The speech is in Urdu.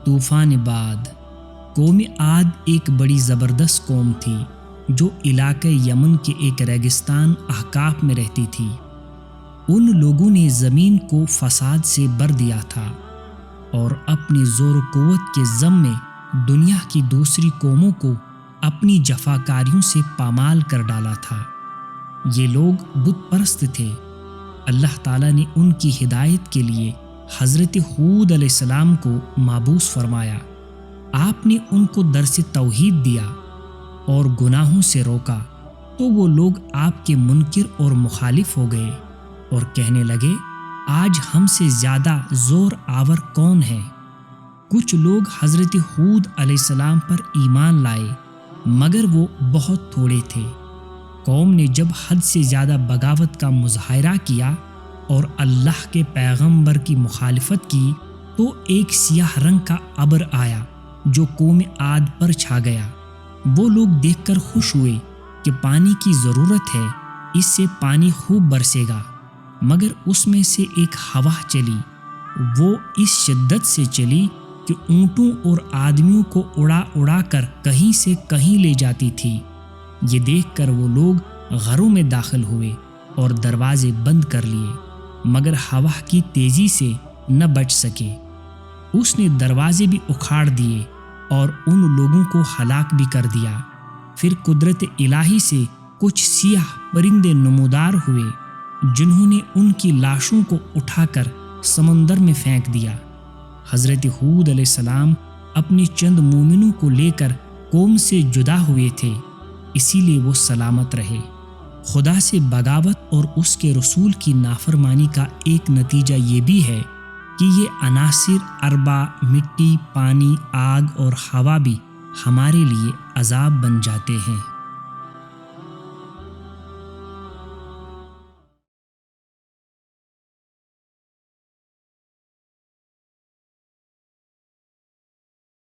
طوفان بعد۔ قوم عاد ایک بڑی زبردست قوم تھی جو علاقہ یمن کے ایک ریگستان احقاف میں رہتی تھی۔ ان لوگوں نے زمین کو فساد سے بھر دیا تھا اور اپنی زور و قوت کے ضم میں دنیا کی دوسری قوموں کو اپنی جفاکاریوں سے پامال کر ڈالا تھا۔ یہ لوگ بت پرست تھے۔ اللہ تعالیٰ نے ان کی ہدایت کے لیے حضرت ہود علیہ السلام کو مبعوث فرمایا۔ آپ نے ان کو درس توحید دیا اور گناہوں سے روکا، تو وہ لوگ آپ کے منکر اور مخالف ہو گئے اور کہنے لگے، آج ہم سے زیادہ زور آور کون ہے؟ کچھ لوگ حضرت ہود علیہ السلام پر ایمان لائے مگر وہ بہت تھوڑے تھے۔ قوم نے جب حد سے زیادہ بغاوت کا مظاہرہ کیا اور اللہ کے پیغمبر کی مخالفت کی تو ایک سیاہ رنگ کا ابر آیا جو قوم عاد پر چھا گیا۔ وہ لوگ دیکھ کر خوش ہوئے کہ پانی کی ضرورت ہے، اس سے پانی خوب برسے گا، مگر اس میں سے ایک ہوا چلی، وہ اس شدت سے چلی کہ اونٹوں اور آدمیوں کو اڑا اڑا کر کہیں سے کہیں لے جاتی تھی۔ یہ دیکھ کر وہ لوگ گھروں میں داخل ہوئے اور دروازے بند کر لیے، مگر ہوا کی تیزی سے نہ بچ سکے۔ اس نے دروازے بھی اکھاڑ دیے اور ان لوگوں کو ہلاک بھی کر دیا۔ پھر قدرت الہی سے کچھ سیاہ پرندے نمودار ہوئے جنہوں نے ان کی لاشوں کو اٹھا کر سمندر میں پھینک دیا۔ حضرت ہود علیہ السلام اپنی چند مومنوں کو لے کر قوم سے جدا ہوئے تھے، اسی لیے وہ سلامت رہے۔ خدا سے بغاوت اور اس کے رسول کی نافرمانی کا ایک نتیجہ یہ بھی ہے کہ یہ عناصر اربع، مٹی، پانی، آگ اور ہوا بھی ہمارے لیے عذاب بن جاتے ہیں۔